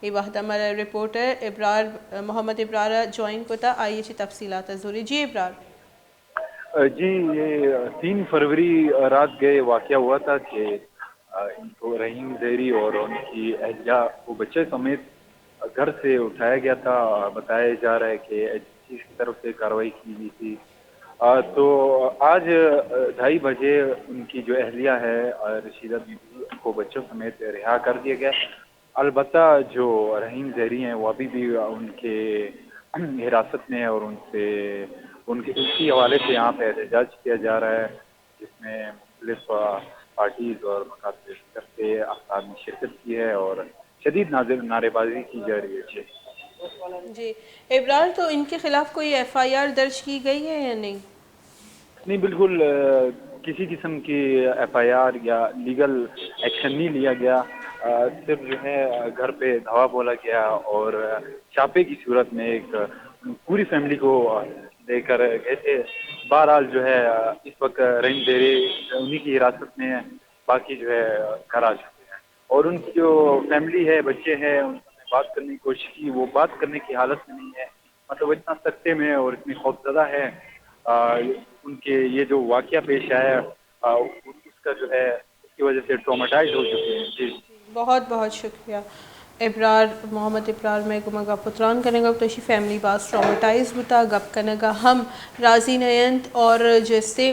یہ وقت ہمارا رپورٹر ابرار محمد ابرار جوائن کوتا آئیے چی تفصیلات ضروری جی ابرار جی یہ 3 فروری رات گئے واقعہ ہوا تھا کہ ان کو رحیم زیری اور ان کی اہلیہ کو بچے سمیت گھر سے اٹھایا گیا تھا. بتایا جا رہا ہے کہ ایجنسی کی طرف سے کارروائی کی گئی تھی. تو آج 2:30 بجے ان کی جو اہلیہ ہے رشیدہ بی بی ان کو بچوں سمیت رہا کر دیا گیا. البتہ جو رحیم زیری ہیں وہ ابھی بھی ان کے حراست میں ہے اور اسی حوالے سے یہاں پہ احتجاج کیا جا رہا ہے جس میں مختلف پارٹیز اور مقاصد فکر کے افراد نے شرکت کی ہے اور شدید نعرے بازی کی جا رہی ہے. جی ابرار تو ان کے خلاف کوئی ایف آئی آر درج کی گئی ہے یا نہیں؟ نہیں بالکل کسی قسم کی ایف آئی آر یا لیگل ایکشن نہیں لیا گیا. صرف جو ہے گھر پہ دھاوا بولا گیا اور چھاپے کی صورت میں ایک پوری فیملی کو لے کر گئے تھے. بہرحال جو ہے اس وقت رحیم زیری انہی کی حراست میں ہے. باقی جو ہے گھر آ چکے ہیں اور ان کی جو فیملی ہے بچے ہیں ان سے بات کرنے کی کوشش کی وہ بات کرنے کی حالت میں نہیں ہے. مطلب اتنا سکتے میں اور اتنی خوفزدہ ہے ان کے یہ جو واقعہ پیش آیا اس کا جو ہے اس کی وجہ سے ٹروماٹائز ہو چکے ہیں. جی بہت بہت شکریہ ابرار محمد ابرار میں گا پتران کرنے گا تو فیملی باس ٹرامیٹائز ہوتا گپ کرنے گا ہم راضی نیند اور جیسے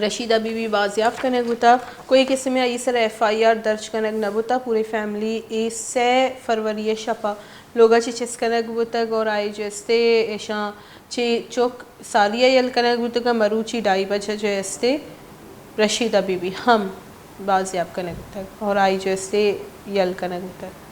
رشیدہ بی بی بازیاب کرنے ہوتا کوئی قسم میں اس طرح ایف آئی آر درج کرنے نہ ہوتا. پوری فیملی 3 فروری شپا لوگا چی چس کرنے ہوتا اور آئی جیسے ایشاں چی چوک سالیہ یل کرنے ہوتا گا مروچی 2:30 بجے جیسے رشیدہ بی بی ہم بازیاب کرنے ہوتا اور آئی جیسے یل کرنے ہوتا.